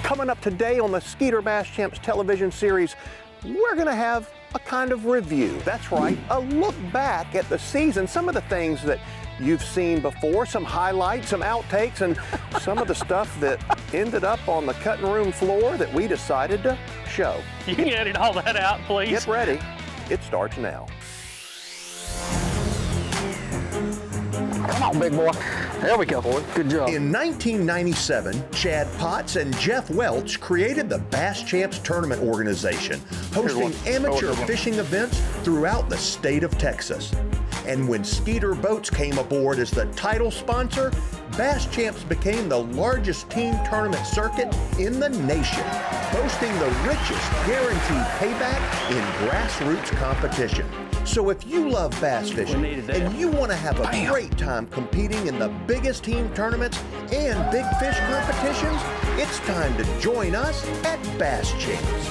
Coming up today on the Skeeter Bass Champs television series, we're going to have a kind of review. That's right, a look back at the season, some of the things that you've seen before, some highlights, some outtakes, and some of the stuff that ended up on the cutting room floor that we decided to show. You can edit all that out, please. Get ready. It starts now. Come on, big boy. There we go, boy. Good job. In 1997, Chad Potts and Jeff Welch created the Bass Champs Tournament Organization, hosting amateur fishing events throughout the state of Texas. And when Skeeter Boats came aboard as the title sponsor, Bass Champs became the largest team tournament circuit in the nation, boasting the richest guaranteed payback in grassroots competition. So if you love bass fishing and you want to have a great time competing in the biggest team tournaments and big fish competitions, it's time to join us at Bass Champs.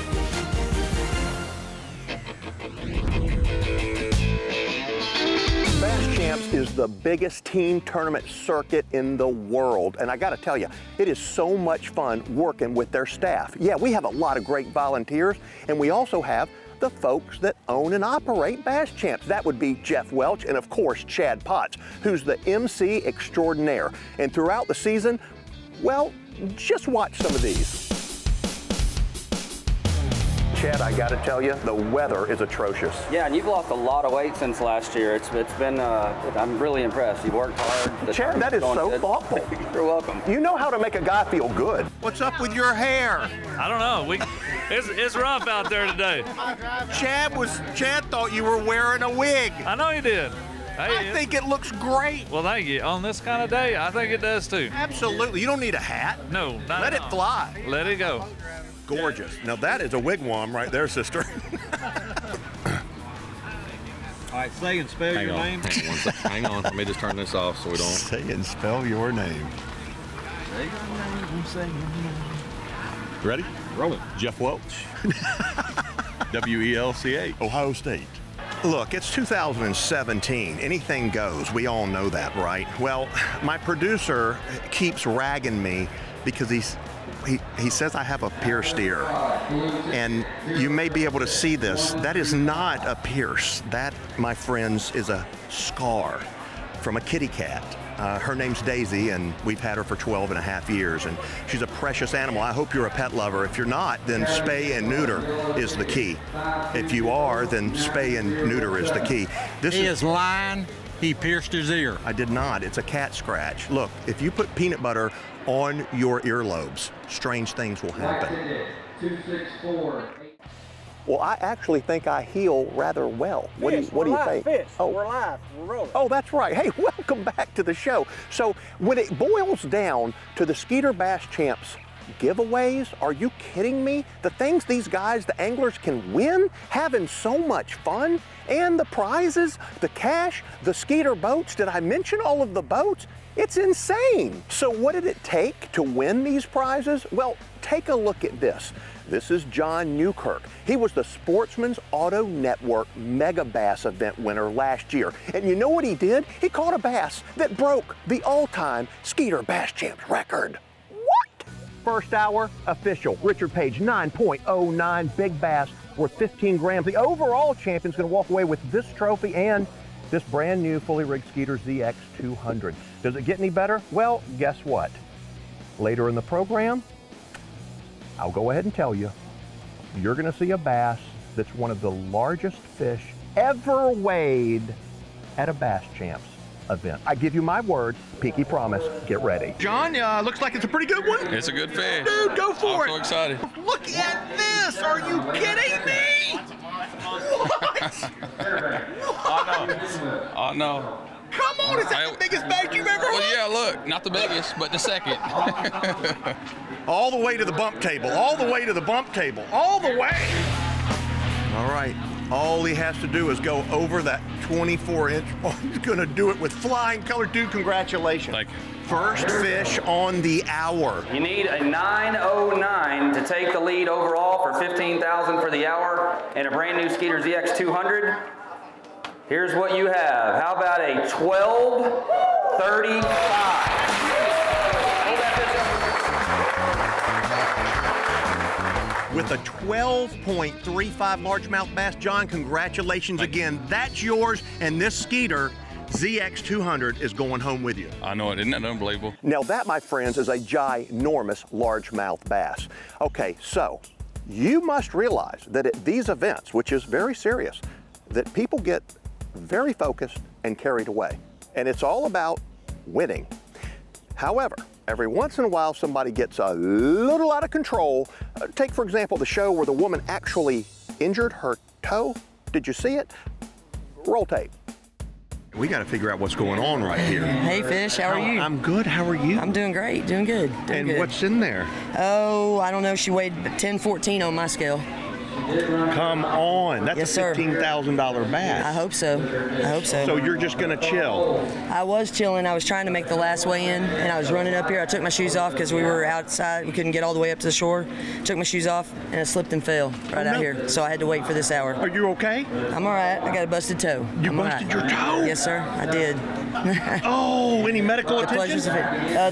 Bass Champs is the biggest team tournament circuit in the world. And I got to tell you, it is so much fun working with their staff. Yeah, we have a lot of great volunteers, and we also have the folks that own and operate Bass Champs. That would be Jeff Welch and, of course, Chad Potts, who's the MC extraordinaire. And throughout the season, well, just watch some of these. Chad, I got to tell you, the weather is atrocious. Yeah, and you've lost a lot of weight since last year. It's been, I'm really impressed. You worked hard. Chad, that is so thoughtful. You're welcome. You know how to make a guy feel good. What's up with your hair? I don't know. It's rough out there today. Chad thought you were wearing a wig. I know he did. I think it looks great. Well, thank you. On this kind of day, I think it does too. Absolutely. You don't need a hat. No, not Let it fly. Let it go. Gorgeous. Now that is a wigwam right there, sister. All right, say and spell your name. Hang on, let me just turn this off so we don't. Say and spell your name. Say your name, say your name. Ready? Roll it. Jeff Welch. W-E-L-C-H. Ohio State. Look, it's 2017. Anything goes. We all know that, right? Well, my producer keeps ragging me because he says I have a pierced ear. And you may be able to see this. That is not a pierce. That, my friends, is a scar from a kitty cat. Her name's Daisy, and we've had her for 12 and a half years, and she's a precious animal. I hope you're a pet lover. If you're not, then spay and neuter is the key. If you are, then spay and neuter is the key. He is lying. He pierced his ear. I did not. It's a cat scratch. Look, if you put peanut butter on your earlobes, strange things will happen. 264. Well, I actually think I heal rather well. What do you think? Fish. Oh. We're live. We're rolling. Oh, that's right. Hey, welcome back to the show. So when it boils down to the Skeeter Bass Champs giveaways, are you kidding me? The things these guys, the anglers, can win, having so much fun, and the prizes, the cash, the Skeeter boats. Did I mention all of the boats? It's insane. So what did it take to win these prizes? Well, take a look at this. This is John Newkirk. He was the Sportsman's Auto Network Mega Bass event winner last year. And you know what he did? He caught a bass that broke the all-time Skeeter Bass Champs record. What? First hour, official. Richard Page, 9.09 big bass worth 15 grams. The overall champion's gonna walk away with this trophy and this brand new fully rigged Skeeter ZX200. Does it get any better? Well, guess what? Later in the program, I'll go ahead and tell you, you're gonna see a bass that's one of the largest fish ever weighed at a Bass Champs event. I give you my word, pinky promise, get ready. John, looks like it's a pretty good one. It's a good fish. Dude, go for it. I'm so excited. Look at this. Are you kidding me? What? Oh, no. Come on, is that the biggest bass you've ever Well, had? yeah, look, not the biggest, but the second. All the way to the bump table, all the way to the bump table, all the way. All right, all he has to do is go over that 24-inch. Oh, he's gonna do it with flying color. Dude, congratulations. Thank you. First fish on the hour. You need a 909 to take the lead overall for $15,000 for the hour and a brand new Skeeter ZX200. Here's what you have. How about a 1235? Hold that fish with a 12.35 largemouth bass. John, congratulations again. That's yours, and this Skeeter ZX200 is going home with you. I know it. Isn't that unbelievable? Now that, my friends, is a ginormous largemouth bass. Okay, so you must realize that at these events, which is very serious, that people get very focused and carried away. And it's all about winning. However, every once in a while somebody gets a little out of control. Take, for example, the show where the woman actually injured her toe. Did you see it? Roll tape. We got to figure out what's going on right here. Hey, Fish, how are you? I'm good. How are you? I'm doing great, doing good. And what's in there? Oh, I don't know. She weighed 1014 on my scale. Come on. That's yes, a $15,000 bass. I hope so. I hope so. So you're just going to chill? I was chilling. I was trying to make the last way in, and I was running up here. I took my shoes off because we were outside. We couldn't get all the way up to the shore. Took my shoes off, and I slipped and fell right out here. So I had to wait for this hour. Are you okay? I'm all right. I got a busted toe. You busted your toe? Yes, sir. I did. Oh, any medical attention?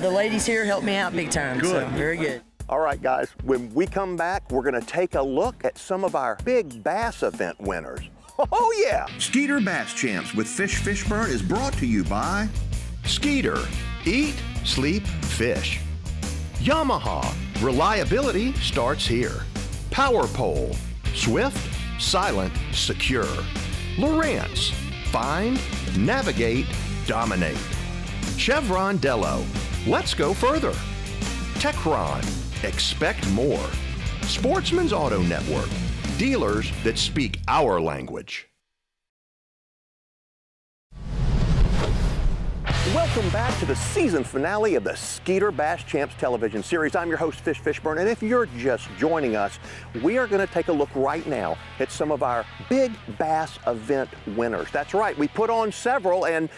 The ladies here helped me out big time. Good. So very good. All right, guys, when we come back, we're gonna take a look at some of our big bass event winners. Oh, yeah! Skeeter Bass Champs with Fishburne is brought to you by Skeeter. Eat, sleep, fish. Yamaha. Reliability starts here. Power Pole. Swift, silent, secure. Lowrance. Find, navigate, dominate. Chevron Dello. Let's go further. Techron. Expect more. Sportsman's Auto Network. Dealers that speak our language. Welcome back to the season finale of the Skeeter Bass Champs television series. I'm your host, Fishburne, and if you're just joining us, we are going to take a look right now at some of our big bass event winners. That's right, we put on several, and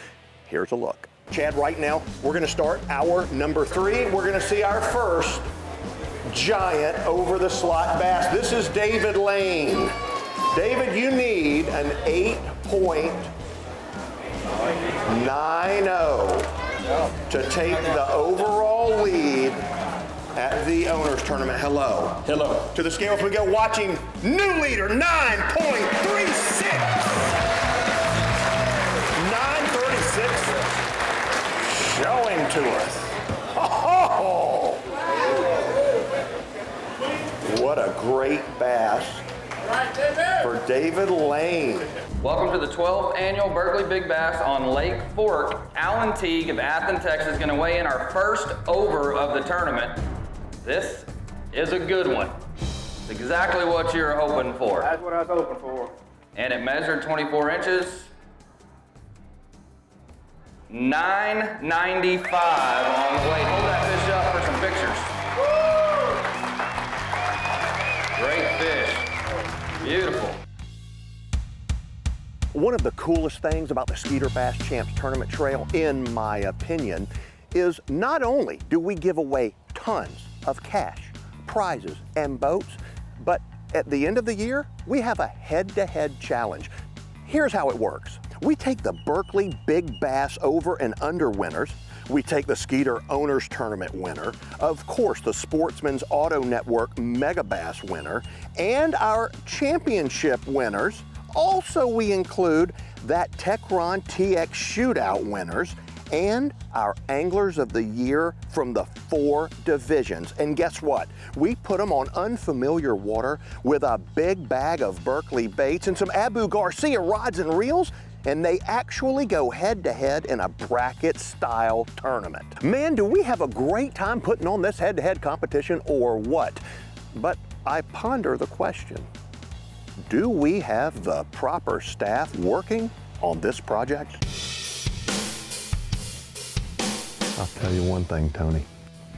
here's a look. Chad, right now, we're going to start hour number 3. We're going to see our first giant over the slot bass. This is David Lane. David, you need an 8.90 to take the overall lead at the owners tournament. Hello. Hello. To the scales we go, watching new leader, 9.36. 936 showing to us. Oh! What a great bass for David Lane. Welcome to the 12th annual Berkeley Big Bass on Lake Fork. Alan Teague of Athens, Texas is going to weigh in our first over of the tournament. This is a good one. It's exactly what you're hoping for. That's what I was hoping for. And it measured 24 inches. 995 on the weight. Hold that fish up for some pictures. Great fish. Beautiful. One of the coolest things about the Skeeter Bass Champs Tournament Trail, in my opinion, is not only do we give away tons of cash, prizes, and boats, but at the end of the year, we have a head-to-head challenge. Here's how it works. We take the Berkeley Big Bass over and under winners. We take the Skeeter Owners Tournament winner, of course the Sportsman's Auto Network Mega Bass winner, and our championship winners. Also, we include that Techron TX Shootout winners and our Anglers of the Year from the 4 divisions. And guess what? We put them on unfamiliar water with a big bag of Berkeley baits and some Abu Garcia rods and reels, and they actually go head-to-head in a bracket-style tournament. Man, do we have a great time putting on this head-to-head competition or what? But I ponder the question, do we have the proper staff working on this project? I'll tell you one thing, Tony.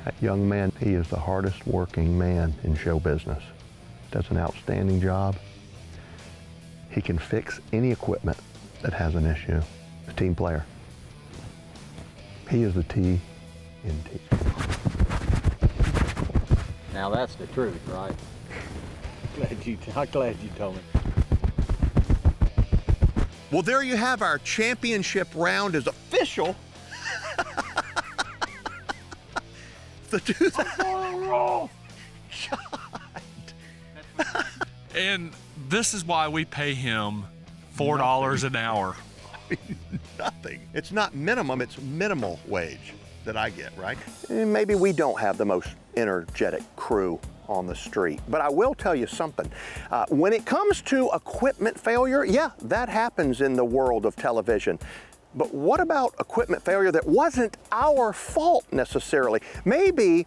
That young man, he is the hardest working man in show business. Does an outstanding job. He can fix any equipment that has an issue. A team player. He is the T in T. Now that's the truth, right? I'm glad you told me. Well, there you have our championship round is official. The 2000. God. And this is why we pay him $4 an hour. Nothing. It's not minimum, it's minimal wage that I get, right? Maybe we don't have the most energetic crew on the street, but I will tell you something. When it comes to equipment failure, yeah, that happens in the world of television. But what about equipment failure that wasn't our fault necessarily? Maybe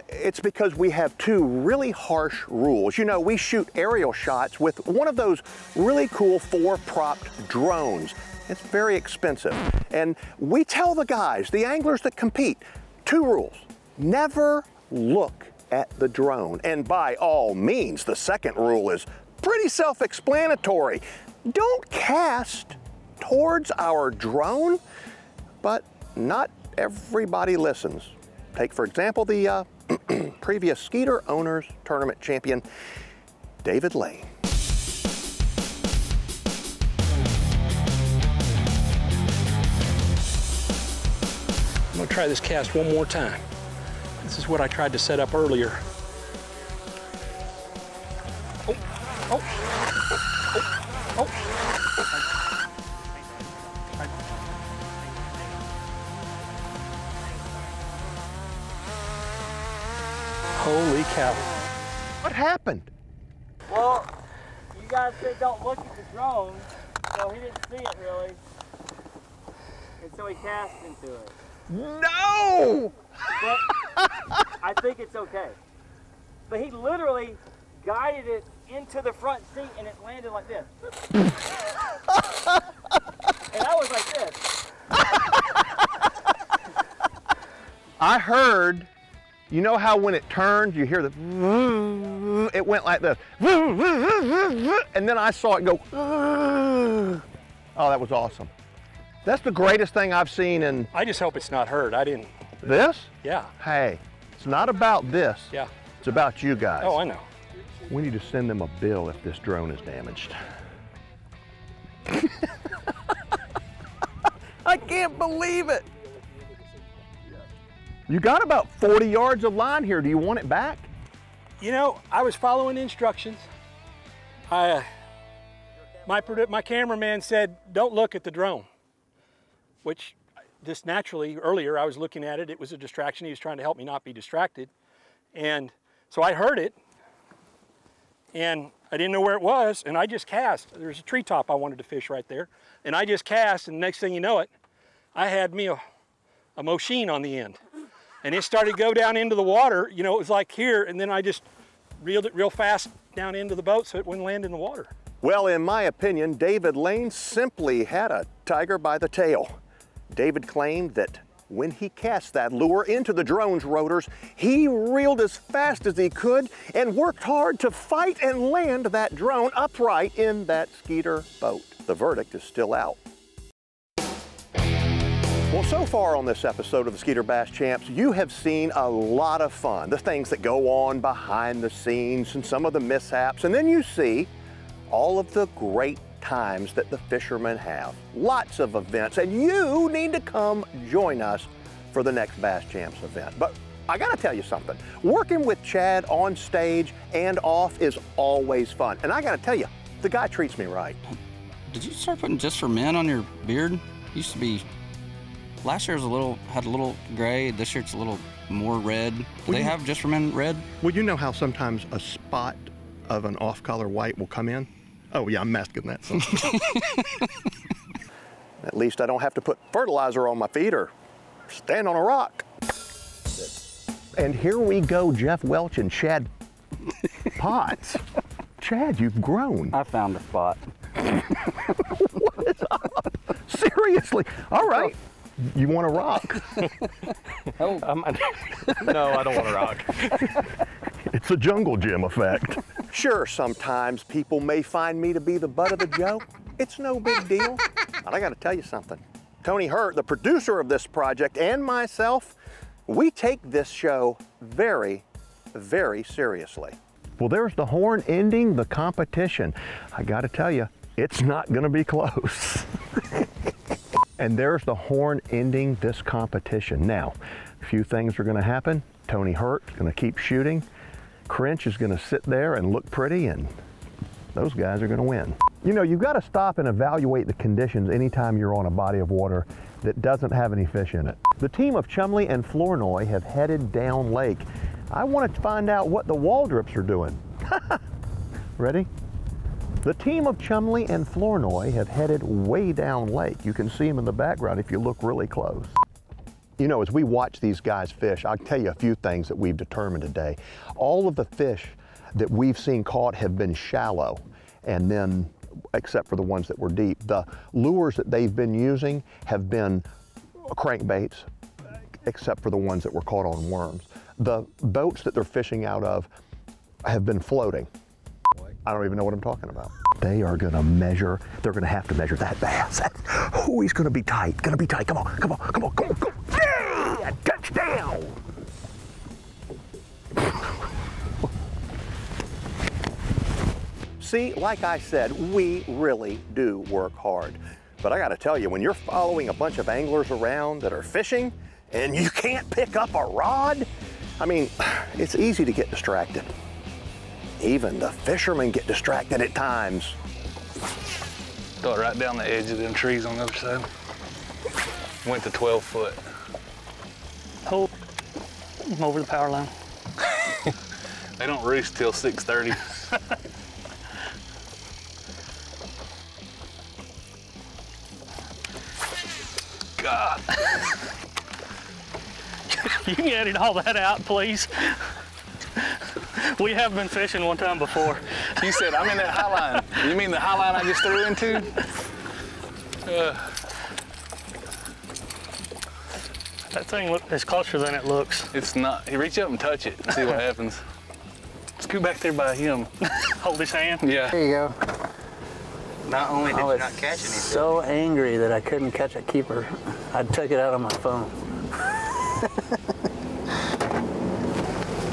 it's because we have two really harsh rules. You know, we shoot aerial shots with one of those really cool 4-propped drones. It's very expensive. And we tell the guys, the anglers that compete, 2 rules. Never look at the drone. And by all means, the second rule is pretty self-explanatory. Don't cast towards our drone, but not everybody listens. Take, for example, the previous Skeeter Owners Tournament champion, David Lane. I'm gonna try this cast one more time. This is what I tried to set up earlier. Oh, oh, oh, oh. Holy cow. What happened? Well, you guys said don't look at the drone, so he didn't see it really. And so he cast into it. No! But I think it's okay. But he literally guided it into the front seat and it landed like this. And I was like this. I heard, you know how when it turns, you hear the, it went like this. And then I saw it go, oh, that was awesome. That's the greatest thing I've seen in... I just hope it's not heard. I didn't... This? Yeah. Hey, it's not about this. Yeah. It's about you guys. Oh, I know. We need to send them a bill if this drone is damaged. I can't believe it. You got about 40 yards of line here. Do you want it back? You know, I was following instructions. My cameraman said, don't look at the drone, which just naturally, earlier I was looking at it. It was a distraction. He was trying to help me not be distracted. And so I heard it, and I didn't know where it was, and I just cast. There's a treetop I wanted to fish right there, and I just cast, and the next thing you know it, I had me a machine on the end. And it started to go down into the water. You know, it was like here, and then I just reeled it real fast down into the boat so it wouldn't land in the water. Well, in my opinion, David Lane simply had a tiger by the tail. David claimed that when he cast that lure into the drone's rotors, he reeled as fast as he could and worked hard to fight and land that drone upright in that Skeeter boat. The verdict is still out. Well, so far on this episode of the Skeeter Bass Champs, you have seen a lot of fun, the things that go on behind the scenes and some of the mishaps, and then you see all of the great times that the fishermen have. Lots of events, and you need to come join us for the next Bass Champs event. But I gotta tell you something, working with Chad on stage and off is always fun. And I gotta tell you, the guy treats me right. Did you start putting Just for Men on your beard? Used to be, last year was had a little gray, this year it's a little more red. Do they have Just for Men red? Well, you know how sometimes a spot of an off-color white will come in? Oh yeah, I'm masking that. So. At least I don't have to put fertilizer on my feet or stand on a rock. And here we go, Jeff Welch and Chad Potts. Chad, you've grown. I found a spot. What is up? Seriously? All right. You want to rock? No, I don't want to rock. It's a jungle gym effect. Sure, sometimes people may find me to be the butt of the joke. It's no big deal. But I got to tell you something. Tony Hurt, the producer of this project, and myself, we take this show very, very seriously. Well, there's the horn ending the competition. I got to tell you, it's not going to be close. And there's the horn ending this competition. Now, a few things are going to happen. Tony Hurt's going to keep shooting. Crinch is going to sit there and look pretty, and those guys are going to win. You know, you've got to stop and evaluate the conditions anytime you're on a body of water that doesn't have any fish in it. The team of Chumley and Flournoy have headed down lake. I want to find out what the Waldrops are doing. Ready? The team of Chumley and Flournoy have headed way down lake. You can see them in the background if you look really close. You know, as we watch these guys fish, I'll tell you a few things that we've determined today. All of the fish that we've seen caught have been shallow, and then, except for the ones that were deep, the lures that they've been using have been crankbaits, except for the ones that were caught on worms. The boats that they're fishing out of have been floating. I don't even know what I'm talking about. They are gonna measure, they're gonna have to measure that bass. Oh, he's gonna be tight, Come on, come on, come on, come on, go. Yeah, touchdown. See, like I said, we really do work hard. But I gotta tell you, when you're following a bunch of anglers around that are fishing and you can't pick up a rod, I mean, it's easy to get distracted. Even the fishermen get distracted at times. Throw it right down the edge of them trees on the other side. Went to 12 foot. Oh, I'm over the power line. They don't roost till 6:30. God. You can edit all that out, please. We have been fishing one time before. You said, I'm in that high line. You mean the high line I just threw into? That thing is closer than it looks. It's not. You reach up and touch it and see what happens. Scoot back there by him. Hold his hand? Yeah. There you go. Not only did you not catch anything. So angry that I couldn't catch a keeper. I took it out on my phone.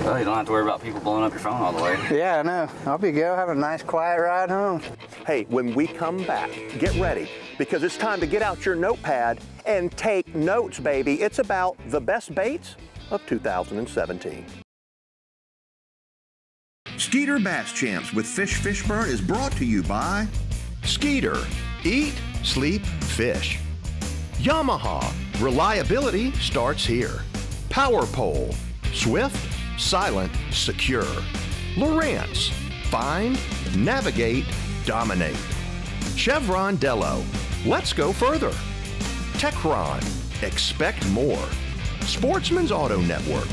Well, you don't have to worry about people blowing up your phone all the way. Yeah, I know. Off you go. Have a nice quiet ride home. Hey, when we come back, get ready, because it's time to get out your notepad and take notes, baby. It's about the best baits of 2017. Skeeter Bass Champs with Fishburne is brought to you by Skeeter, eat, sleep, fish. Yamaha, reliability starts here. Power Pole, swift, silent, secure. Lowrance, find, navigate, dominate. Chevron Dello, let's go further. Techron, expect more. Sportsman's Auto Network,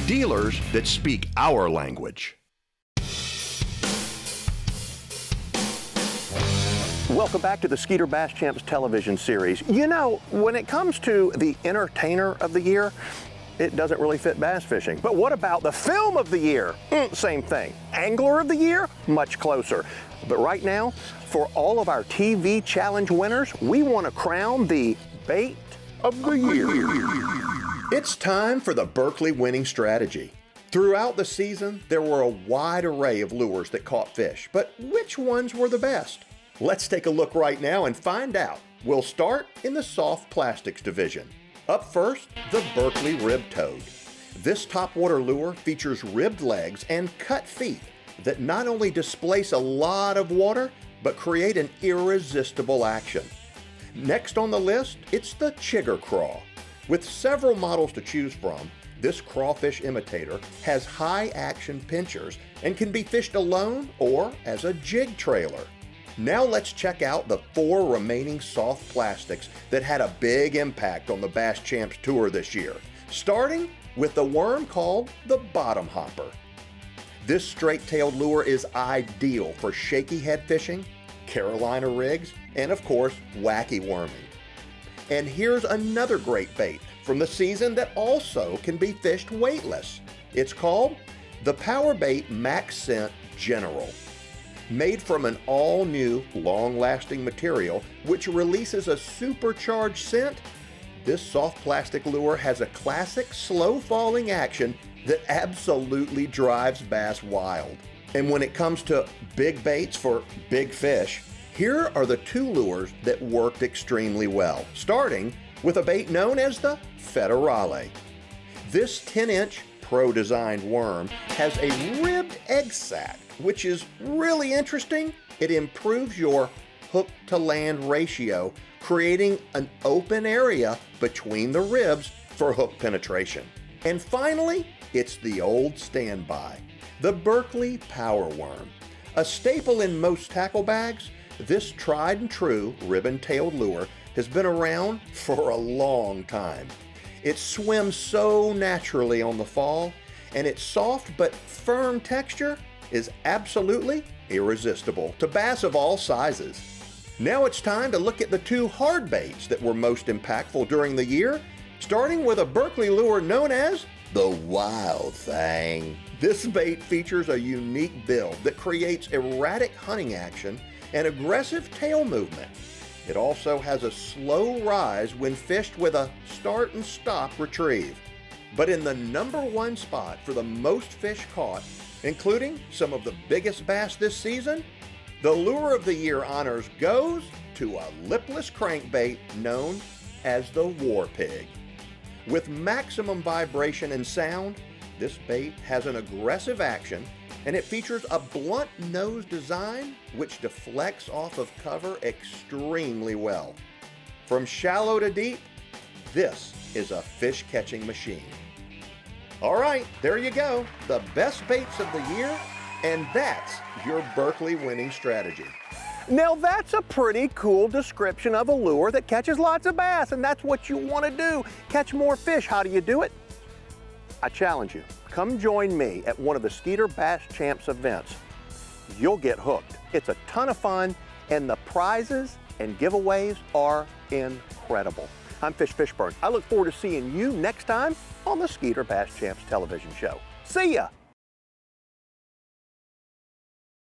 dealers that speak our language. Welcome back to the Skeeter Bass Champs television series. You know, when it comes to the entertainer of the year, it doesn't really fit bass fishing. But what about the film of the year? Same thing. Angler of the year? Much closer. But right now, for all of our TV challenge winners, we want to crown the bait of the year. It's time for the Berkeley winning strategy. Throughout the season, there were a wide array of lures that caught fish, but which ones were the best? Let's take a look right now and find out. We'll start in the soft plastics division. Up first, the Berkeley Rib Toad. This topwater lure features ribbed legs and cut feet that not only displace a lot of water, but create an irresistible action. Next on the list, it's the Chigger Craw. With several models to choose from, this crawfish imitator has high action pinchers and can be fished alone or as a jig trailer. Now let's check out the 4 remaining soft plastics that had a big impact on the Bass Champs Tour this year, starting with the worm called the bottom hopper. This straight-tailed lure is ideal for shaky head fishing, Carolina rigs, and of course, wacky worming. And here's another great bait from the season that also can be fished weightless. It's called the Power Bait Max Scent General. Made from an all-new, long-lasting material which releases a supercharged scent, this soft plastic lure has a classic slow-falling action that absolutely drives bass wild. And when it comes to big baits for big fish, here are the 2 lures that worked extremely well, starting with a bait known as the Federale. This 10-inch pro-designed worm has a ribbed egg sac, which is really interesting. It improves your hook-to-land ratio, creating an open area between the ribs for hook penetration. And finally, it's the old standby, the Berkley Power Worm. A staple in most tackle bags, this tried and true ribbon-tailed lure has been around for a long time. It swims so naturally on the fall, and its soft but firm texture is absolutely irresistible to bass of all sizes. Now it's time to look at the two hard baits that were most impactful during the year, starting with a Berkley lure known as the Wild Thing. This bait features a unique build that creates erratic hunting action and aggressive tail movement. It also has a slow rise when fished with a start and stop retrieve. But in the #1 spot for the most fish caught, including some of the biggest bass this season, the Lure of the Year honors goes to a lipless crankbait known as the War Pig. With maximum vibration and sound, this bait has an aggressive action, and it features a blunt nose design which deflects off of cover extremely well. From shallow to deep, this is a fish catching machine. All right, there you go, the best baits of the year, and that's your Berkley winning strategy. Now that's a pretty cool description of a lure that catches lots of bass, and that's what you want to do, catch more fish. How do you do it? I challenge you, come join me at one of the Skeeter Bass Champs events. You'll get hooked. It's a ton of fun, and the prizes and giveaways are incredible. I'm Fishburne. I look forward to seeing you next time on the Skeeter Bass Champs television show. See ya!